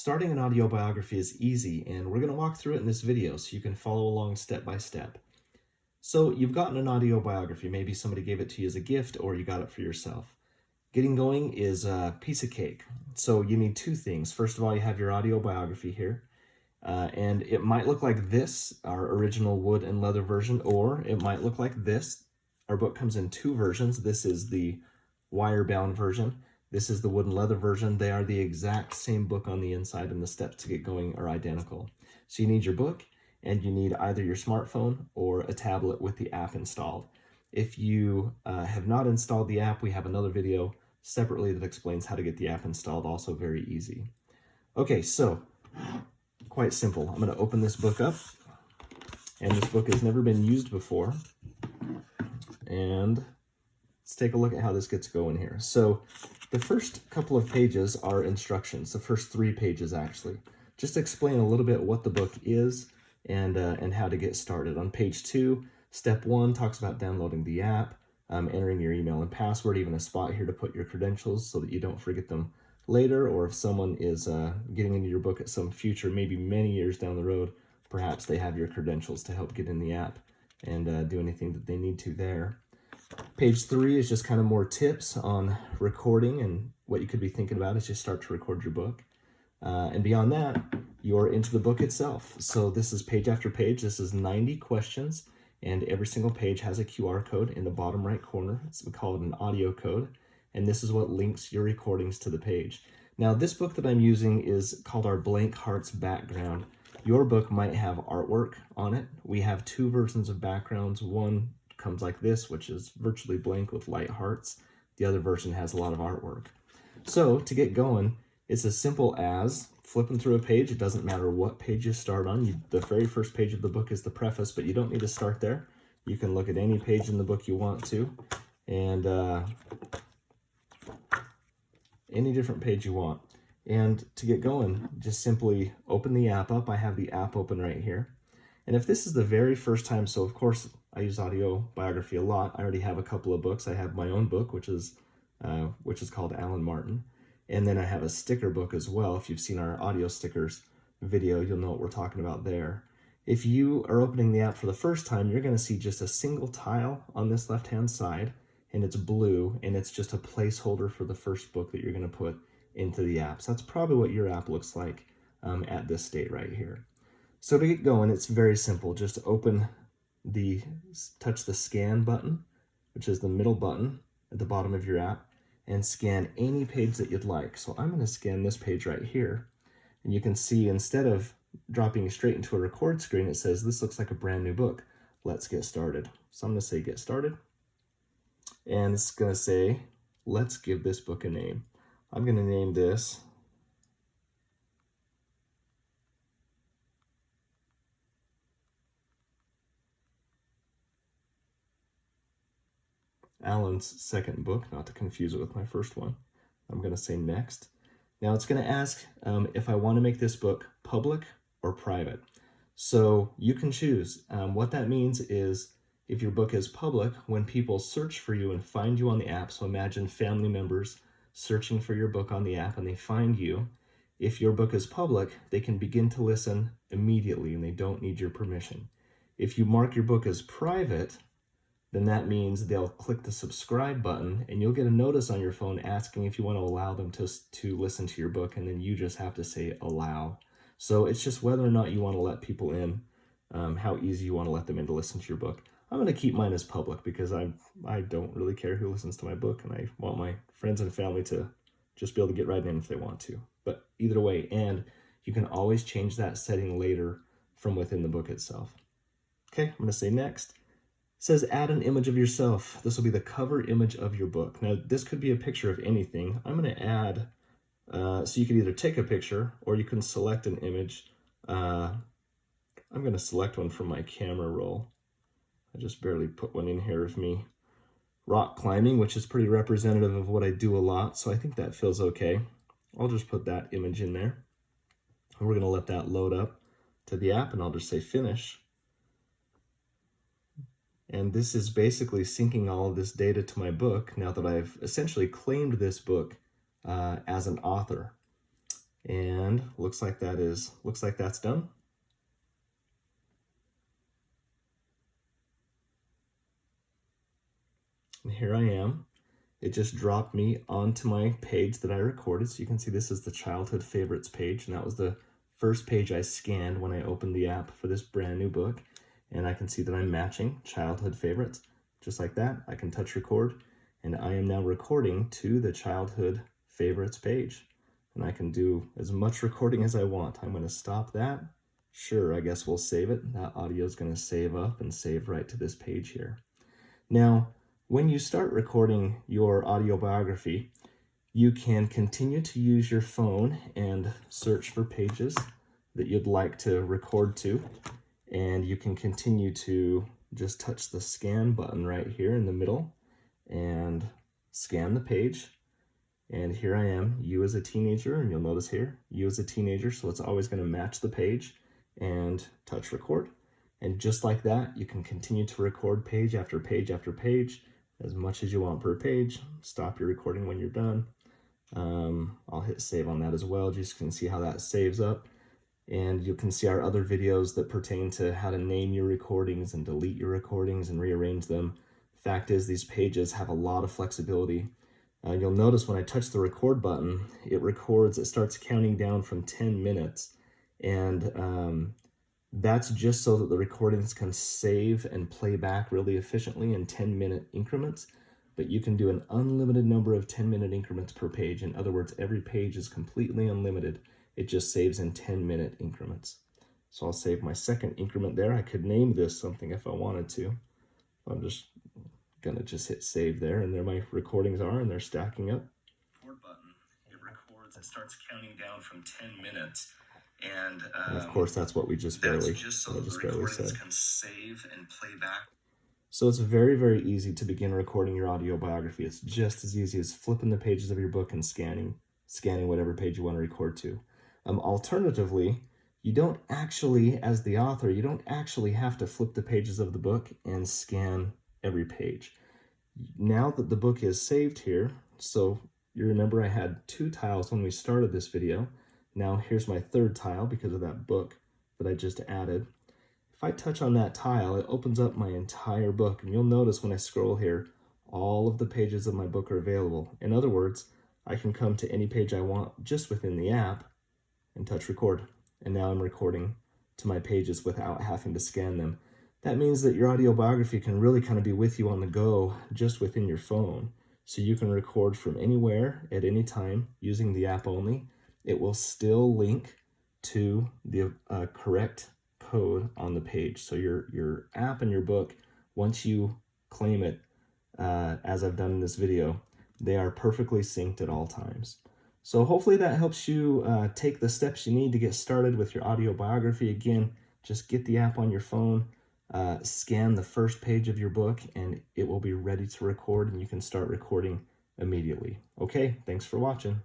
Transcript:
Starting an audiobiography is easy, and we're going to walk through it in this video so you can follow along step by step. So you've gotten an audiobiography. Maybe somebody gave it to you as a gift or you got it for yourself. Getting going is a piece of cake. So you need two things. First of all, you have your audiobiography here. And it might look like this, our original wood and leather version, or it might look like this. Our book comes in two versions. This is the wire-bound version. This is the wood and leather version. They are the exact same book on the inside, and the steps to get going are identical. So you need your book, and you need either your smartphone or a tablet with the app installed. If you have not installed the app, we have another video separately that explains how to get the app installed, also very easy. Okay, so quite simple. I'm going to open this book up, and this book has never been used before. And let's take a look at how this gets going here. So the first couple of pages are instructions, the first 3 pages actually. Just explain a little bit what the book is and how to get started. On page 2, step 1 talks about downloading the app, entering your email and password, even a spot here to put your credentials so that you don't forget them later, or if someone is getting into your book at some future, maybe many years down the road, perhaps they have your credentials to help get in the app and do anything that they need to there. Page 3 is just kind of more tips on recording and what you could be thinking about as you start to record your book. And beyond that, you're into the book itself. So this is page after page. This is 90 questions, and every single page has a QR code in the bottom right corner. We call it an audio code, and this is what links your recordings to the page. Now, this book that I'm using is called our Blank Hearts Background. Your book might have artwork on it. We have 2 versions of backgrounds. One comes like this, which is virtually blank with light hearts. The other version has a lot of artwork. So to get going, it's as simple as flipping through a page. It doesn't matter what page you start on. The very first page of the book is the preface, but you don't need to start there. You can look at any page in the book you want to, and any different page you want. And to get going, just simply open the app up. I have the app open right here. And if this is the very first time, so of course I use Audiobiography a lot. I already have a couple of books. I have my own book, which is called Alan Martin. And then I have a sticker book as well. If you've seen our audio stickers video, you'll know what we're talking about there. If you are opening the app for the first time, you're going to see just a single tile on this left-hand side, and it's blue, and it's just a placeholder for the first book that you're going to put into the app. So that's probably what your app looks like at this state right here. So to get going, it's very simple. Just touch the scan button, which is the middle button at the bottom of your app, and scan any page that you'd like. So I'm going to scan this page right here, and you can see instead of dropping straight into a record screen, it says this looks like a brand new book. Let's get started. So I'm going to say get started, and it's going to say let's give this book a name. I'm going to name this Alan's second book, not to confuse it with my first one. I'm going to say next. Now it's going to ask if I want to make this book public or private. So you can choose. What that means is if your book is public, when people search for you and find you on the app, so imagine family members searching for your book on the app and they find you. If your book is public, they can begin to listen immediately and they don't need your permission. If you mark your book as private, then that means they'll click the subscribe button and you'll get a notice on your phone asking if you want to allow them to listen to your book, and then you just have to say allow. So it's just whether or not you want to let people in, how easy you want to let them in to listen to your book. I'm going to keep mine as public because I don't really care who listens to my book, and I want my friends and family to just be able to get right in if they want to. But either way, and you can always change that setting later from within the book itself. Okay, I'm going to say next. It says add an image of yourself. This will be the cover image of your book. Now, this could be a picture of anything. I'm going to add, so you can either take a picture or you can select an image. I'm going to select one from my camera roll. I just barely put one in here of me rock climbing, which is pretty representative of what I do a lot, so I think that feels okay. I'll just put that image in there. And we're going to let that load up to the app, and I'll just say finish. And this is basically syncing all of this data to my book now that I've essentially claimed this book as an author. And looks like that's done. And here I am. It just dropped me onto my page that I recorded. So you can see this is the childhood favorites page, and that was the first page I scanned when I opened the app for this brand new book. And I can see that I'm matching childhood favorites. Just like that, I can touch record, and I am now recording to the childhood favorites page. And I can do as much recording as I want. I'm gonna stop that. Sure, I guess we'll save it. That audio is gonna save up and save right to this page here. Now, when you start recording your audiobiography, you can continue to use your phone and search for pages that you'd like to record to, and you can continue to just touch the scan button right here in the middle and scan the page. And here I am, you as a teenager, and you'll notice here, you as a teenager, so it's always going to match the page, and touch record. And just like that, you can continue to record page after page after page, as much as you want per page. Stop your recording when you're done. I'll hit save on that as well, just so you can see how that saves up. And you can see our other videos that pertain to how to name your recordings and delete your recordings and rearrange them. The fact is, these pages have a lot of flexibility. You'll notice when I touch the record button, it records, it starts counting down from 10 minutes. And that's just so that the recordings can save and play back really efficiently in 10-minute increments. But you can do an unlimited number of 10-minute increments per page. In other words, every page is completely unlimited. It just saves in 10-minute increments. So I'll save my second increment there. I could name this something if I wanted to. I'm just gonna just hit save there, and there my recordings are, and they're stacking up. Record button, it records, it starts counting down from 10 minutes. And of course, that's what we just barely said. Can save and play back. So it's very, very easy to begin recording your audiobiography. It's just as easy as flipping the pages of your book and scanning whatever page you want to record to. Alternatively, you don't actually, as the author, you don't actually have to flip the pages of the book and scan every page. Now that the book is saved here, so you remember I had 2 tiles when we started this video. Now here's my 3rd tile because of that book that I just added. If I touch on that tile, it opens up my entire book, and you'll notice when I scroll here, all of the pages of my book are available. In other words, I can come to any page I want just within the app and touch record. And now I'm recording to my pages without having to scan them. That means that your audiobiography can really kind of be with you on the go just within your phone. So you can record from anywhere at any time using the app only. It will still link to the correct code on the page. So your app and your book, once you claim it, as I've done in this video, they are perfectly synced at all times. So hopefully that helps you take the steps you need to get started with your audiobiography. Again, just get the app on your phone, scan the first page of your book, and it will be ready to record, and you can start recording immediately. Okay, thanks for watching.